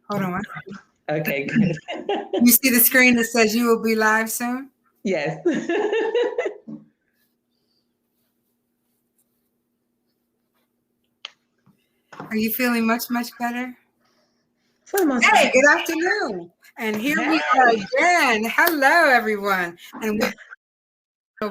Hold on. Okay, good. You see the screen that says you will be live soon? Yes. Are you feeling much, much better? For the most Hey, part. good afternoon. And here we are again. Hello, everyone. And we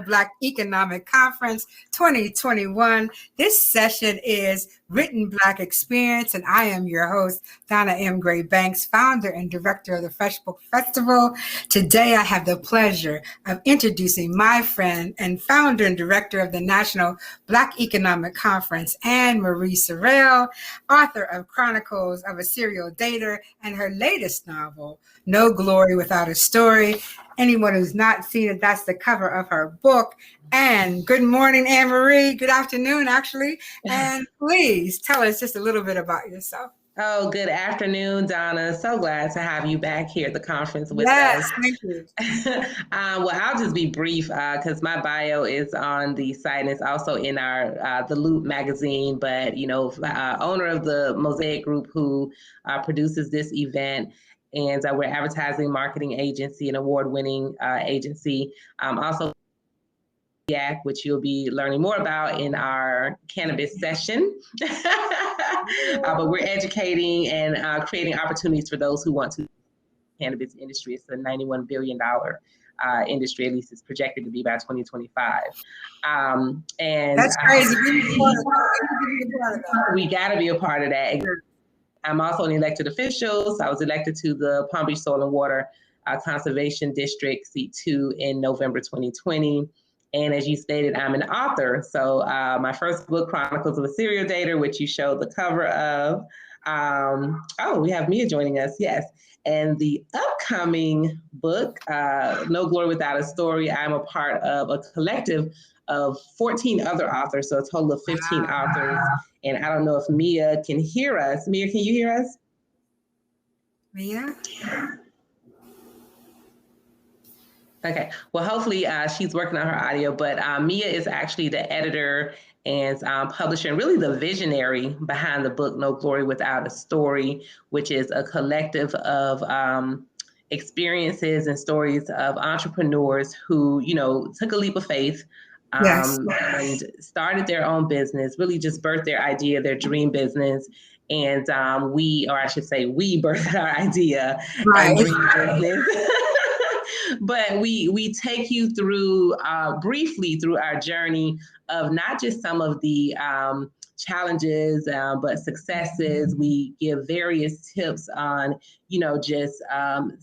Black Economic Conference 2021. This session is Written Black Experience, and I am your host, Donna M. Gray Banks, founder and director of the Fresh Book Festival. Today, I have the pleasure of introducing my friend and founder and director of the National Black Economic Conference, Anne Marie Sorrell, author of Chronicles of a Serial Dater and her latest novel, No Glory Without a Story. Anyone who's not seen it, that's the cover of her book. And good morning, Anne Marie. Good afternoon, actually. And please tell us just a little bit about yourself. Oh, good afternoon, Donna. So glad to have you back here at the conference with Yes, us. thank you. Well, I'll just be brief because my bio is on the site and it's also in our The Loop magazine. But, owner of the Mosaic Group who produces this event. And we're an advertising marketing agency, an award-winning agency. Also, NBEC, which you'll be learning more about in our cannabis session. But we're educating and creating opportunities for those who want to. Cannabis industry. It's a $91 billion industry, at least it's projected to be by 2025. And that's crazy. We got to be a part of that. I'm also an elected official. So I was elected to the Palm Beach Soil and Water Conservation District, seat 2 in November 2020. And as you stated, I'm an author. So my first book, Chronicles of a Serial Dater, which you showed the cover of. We have Mia joining us. Yes. And the upcoming book, No Glory Without a Story, I'm a part of a collective of 14 other authors, so a total of 15 authors. And I don't know if Mia can hear us. Mia, can you hear us? Mia? Okay. Well, hopefully she's working on her audio, but Mia is actually the editor and publisher and really the visionary behind the book, No Glory Without a Story, which is a collective of experiences and stories of entrepreneurs who, took a leap of faith. Yes. And started their own business, really just birthed their idea, their dream business. And we birthed our idea and dream business. But we take you through briefly through our journey of not just some of the challenges, but successes. We give various tips on, just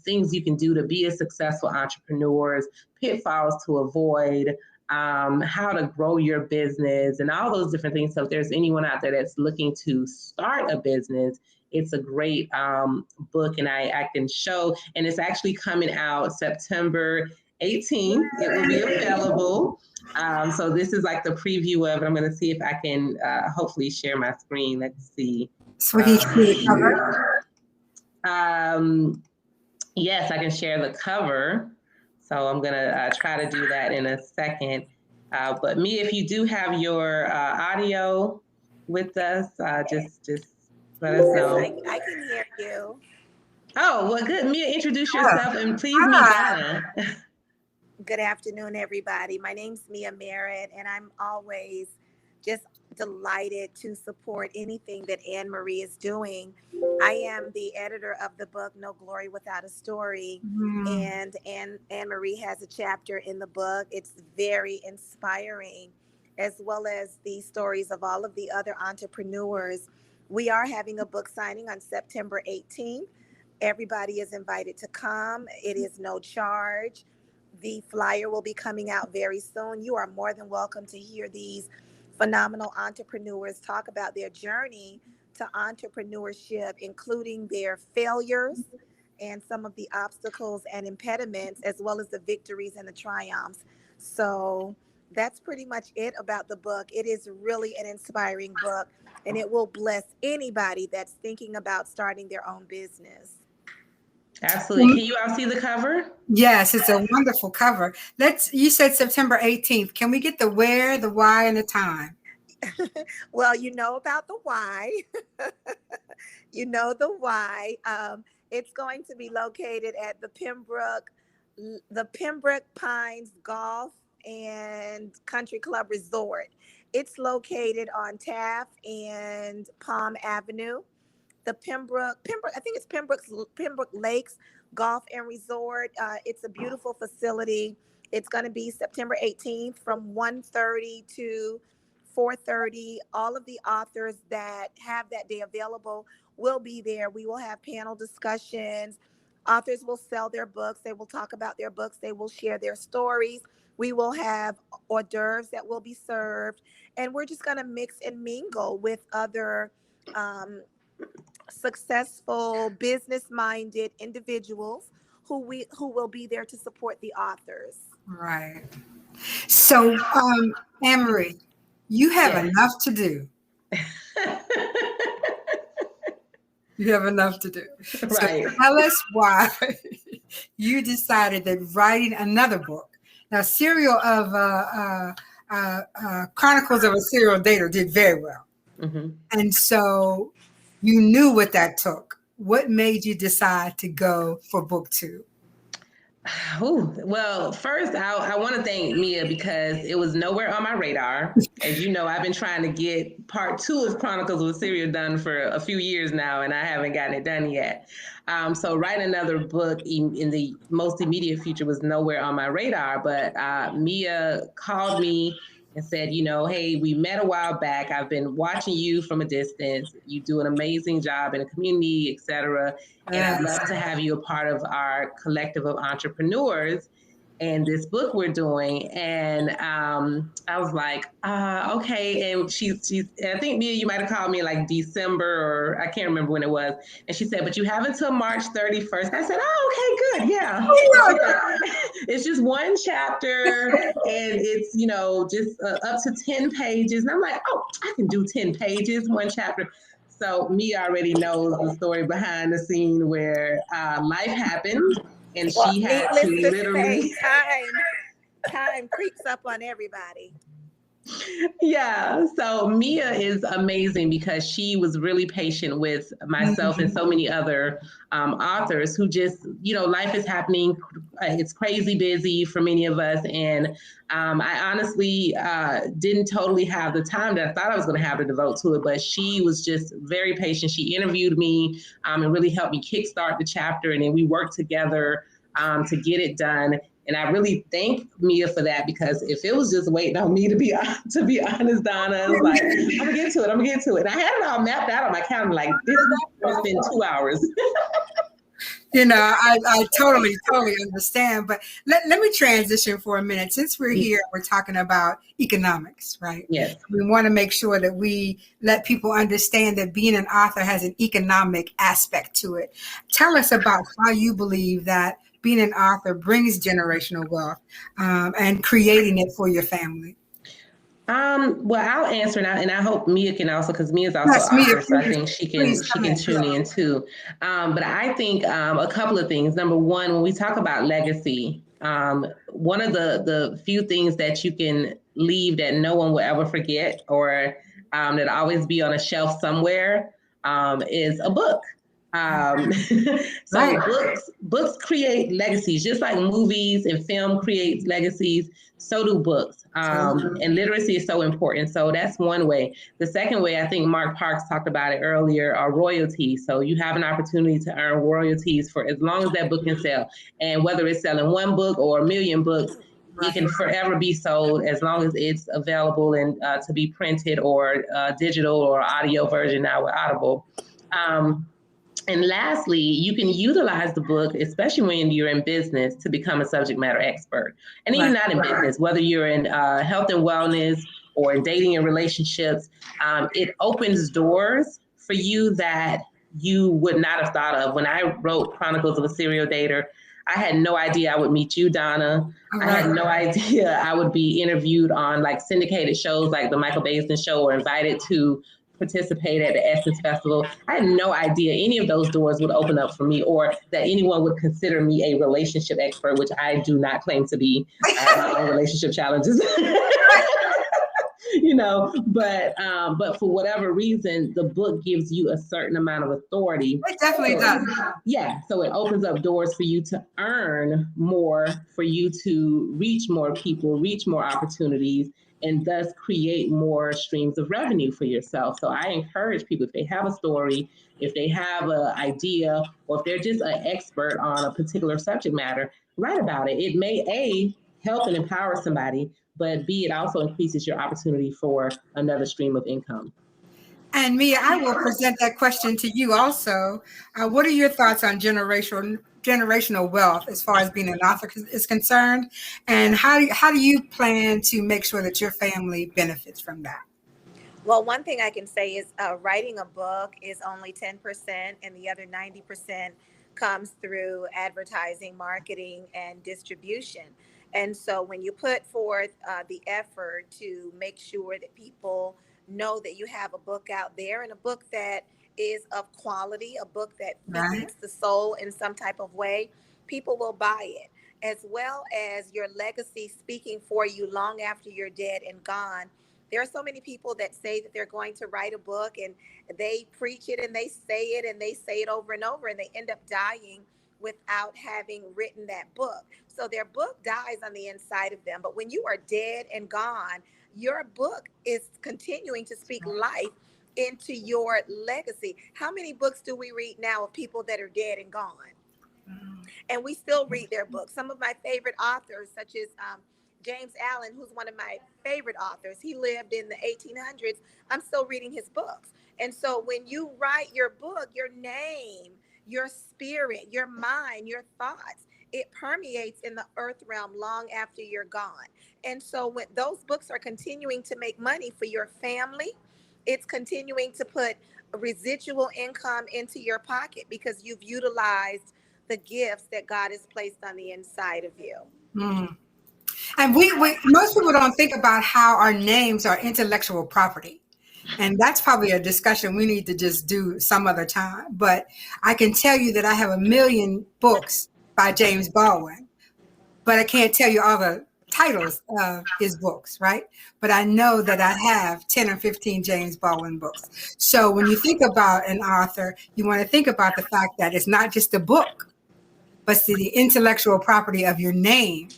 things you can do to be a successful entrepreneur, pitfalls to avoid, how to grow your business and all those different things. So if there's anyone out there that's looking to start a business, it's a great book, and I can show, and it's actually coming out September 18th. It will be available. So this is like the preview of it. I'm going to see if I can hopefully share my screen. Let's see. So he can see the cover? Yes, I can share the cover. So I'm going to try to do that in a second. But Mia, if you do have your audio with us, just let us know. I can hear you. Oh, well, good. Mia, introduce yourself and please meet Donna. Good afternoon, everybody. My name's Mia Merritt, and I'm always just delighted to support anything that Anne Marie is doing. I am the editor of the book, No Glory Without a Story, and Anne Marie has a chapter in the book. It's very inspiring, as well as the stories of all of the other entrepreneurs. We are having a book signing on September 18th. Everybody is invited to come. It is no charge. The flyer will be coming out very soon. You are more than welcome to hear these phenomenal entrepreneurs talk about their journey to entrepreneurship, including their failures and some of the obstacles and impediments, as well as the victories and the triumphs. So that's pretty much it about the book. It is really an inspiring book, and it will bless anybody that's thinking about starting their own business. Absolutely. Can you all see the cover? Yes, it's a wonderful cover. You said September 18th. Can we get the where, the why, and the time? Well, you know about the why. You know the why. It's going to be located at the Pembroke Pines Golf and Country Club Resort. It's located on Taft and Palm Avenue. The Pembroke, I think it's Pembroke Lakes Golf and Resort. It's a beautiful facility. It's going to be September 18th from 1:30 to 4:30. All of the authors that have that day available will be there. We will have panel discussions. Authors will sell their books. They will talk about their books. They will share their stories. We will have hors d'oeuvres that will be served. And we're just going to mix and mingle with other um, successful, business-minded individuals who will be there to support the authors. Right. So, Anne-Marie, you have enough to do. You have enough to do. Right. So tell us why you decided that writing another book. Now, Chronicles of a Serial Dater did very well. Mm-hmm. And so you knew what that took. What made you decide to go for book 2? Ooh, well, first, I want to thank Mia because it was nowhere on my radar. As you know, I've been trying to get part 2 of Chronicles of a Serial done for a few years now, and I haven't gotten it done yet. So writing another book in the most immediate future was nowhere on my radar. But Mia called me and said, hey, we met a while back. I've been watching you from a distance. You do an amazing job in the community, et cetera. And I'd love to have you a part of our collective of entrepreneurs and this book we're doing. And I was like, okay. And I think Mia, you might have called me like December, or I can't remember when it was. And she said, but you have until March 31st. I said, oh, okay, good. Yeah. It's just one chapter and it's, just up to 10 pages. And I'm like, oh, I can do 10 pages, one chapter. So Mia already knows the story behind the scene where life happened. And she had to literally time creeps up on everybody. Yeah. So Mia is amazing because she was really patient with myself and so many other authors who just, life is happening. It's crazy busy for many of us. And I honestly didn't totally have the time that I thought I was going to have to devote to it. But she was just very patient. She interviewed me and really helped me kickstart the chapter. And then we worked together to get it done. And I really thank Mia for that, because if it was just waiting on me, to be honest, Donna, I was like, I'm gonna get to it. And I had it all mapped out on my calendar, like this is gonna spend 2 hours. I totally understand. But let me transition for a minute. Since we're here, we're talking about economics, right? Yes. We want to make sure that we let people understand that being an author has an economic aspect to it. Tell us about how you believe that being an author brings generational wealth and creating it for your family. Well, I'll answer now, and I hope Mia can also, because Mia's also an author, so I think she can tune in too. But I think a couple of things. Number one, when we talk about legacy, one of the few things that you can leave that no one will ever forget, or that always be on a shelf somewhere, is a book. Books create legacies, just like movies and film creates legacies. So do books. And literacy is so important. So that's one way. The second way, I think Mark Parks talked about it earlier, are royalties. So you have an opportunity to earn royalties for as long as that book can sell. And whether it's selling one book or a million books, it can forever be sold as long as it's available and to be printed or digital or audio version now with Audible. And lastly, you can utilize the book, especially when you're in business, to become a subject matter expert. And even not in business, whether you're in health and wellness or in dating and relationships, it opens doors for you that you would not have thought of. When I wrote Chronicles of a Serial Dater, I had no idea I would meet you, Donna. I had no idea I would be interviewed on like syndicated shows like the Michael Basin Show, or invited to participate at the Essence Festival. I had no idea any of those doors would open up for me, or that anyone would consider me a relationship expert, which I do not claim to be. I have my own relationship challenges. but for whatever reason, the book gives you a certain amount of authority. It definitely does. Yeah, so it opens up doors for you to earn more, for you to reach more people, reach more opportunities, and thus create more streams of revenue for yourself. So I encourage people, if they have a story, if they have an idea, or if they're just an expert on a particular subject matter, write about it. It may help and empower somebody, but B, it also increases your opportunity for another stream of income. And Mia, I will present that question to you also. What are your thoughts on generational wealth as far as being an author is concerned? And how do you plan to make sure that your family benefits from that? Well, one thing I can say is writing a book is only 10%, and the other 90% comes through advertising, marketing, and distribution. And so when you put forth the effort to make sure that people know that you have a book out there, and a book that is of quality, a book that feeds the soul in some type of way, people will buy it, as well as your legacy speaking for you long after you're dead and gone. There are so many people that say that they're going to write a book, and they preach it and they say it and they say it over and over, and they end up dying without having written that book. So their book dies on the inside of them. But when you are dead and gone, your book is continuing to speak life into your legacy. How many books do we read now of people that are dead and gone? And we still read their books. Some of my favorite authors, such as James Allen, who's one of my favorite authors, he lived in the 1800s. I'm still reading his books. And so when you write your book, your name, your spirit, your mind, your thoughts, it permeates in the earth realm long after you're gone. And so when those books are continuing to make money for your family, it's continuing to put residual income into your pocket because you've utilized the gifts that God has placed on the inside of you. Mm. And we most people don't think about how our names are intellectual property. And that's probably a discussion we need to just do some other time. But I can tell you that I have 1 million books by James Baldwin, but I can't tell you all the titles of his books, right? But I know that I have 10 or 15 James Baldwin books. So when you think about an author, you want to think about the fact that it's not just a book, but it's the intellectual property of your name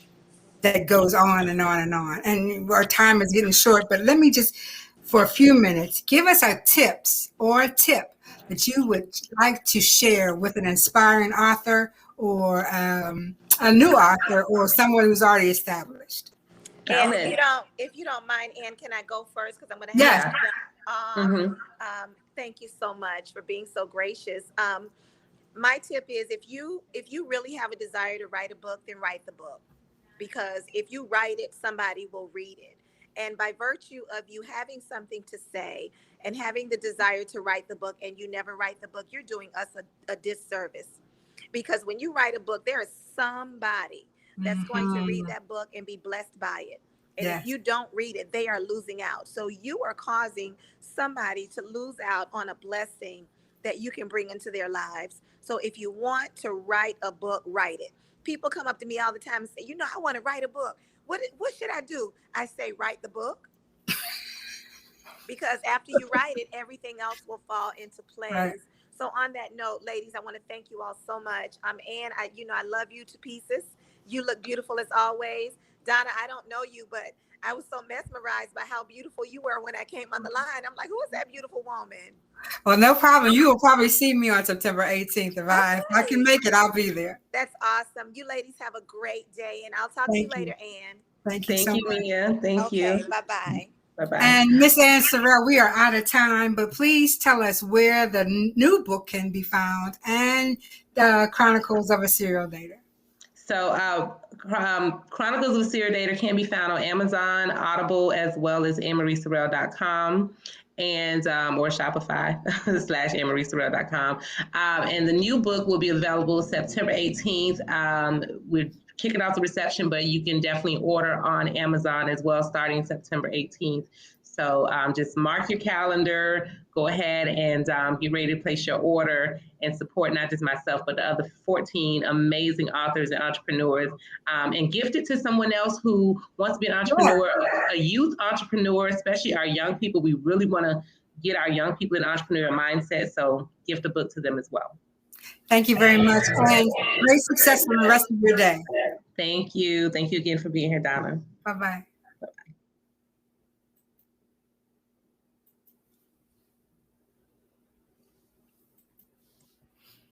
that goes on and on and on. And our time is getting short, but let me just, for a few minutes, give us a tips or a tip that you would like to share with an inspiring author or a new author or someone who's already established. And if you don't mind, Ann, can I go first? Because I'm going to have thank you so much for being so gracious. My tip is if you really have a desire to write a book, then write the book. Because if you write it, somebody will read it. And by virtue of you having something to say and having the desire to write the book and you never write the book, you're doing us a disservice. Because when you write a book, there is somebody that's going to read that book and be blessed by it. And if you don't read it, they are losing out. So you are causing somebody to lose out on a blessing that you can bring into their lives. So if you want to write a book, write it. People come up to me all the time and say, I want to write a book. What should I do? I say, write the book. Because after you write it, everything else will fall into place. Right. So on that note, ladies, I want to thank you all so much. Ann, I love you to pieces. You look beautiful as always. Donna, I don't know you, but I was so mesmerized by how beautiful you were when I came on the line. I'm like, who is that beautiful woman? Well, no problem. You will probably see me on September 18th. If I can make it, I'll be there. That's awesome. You ladies have a great day, and I'll talk to you later, Ann. Thank you so much. Mia. Thank you. Bye-bye. Bye-bye. And Miss Ann Sorrell, we are out of time, but please tell us where the new book can be found and the Chronicles of a Serial Dater. So Chronicles of a Serial Dater can be found on Amazon, Audible, as well as AnnMarieSorrell.com and or Shopify /AnnMarieSorrell.com. And the new book will be available September 18th. We're kicking off the reception, but you can definitely order on Amazon as well starting September 18th. So just mark your calendar, go ahead and get ready to place your order and support not just myself, but the other 14 amazing authors and entrepreneurs, and gift it to someone else who wants to be an entrepreneur, a youth entrepreneur, especially our young people. We really want to get our young people in entrepreneurial mindset, so gift the book to them as well. Thank you very much, and great success for the rest of your day. Thank you. Thank you again for being here, Donna. Bye-bye.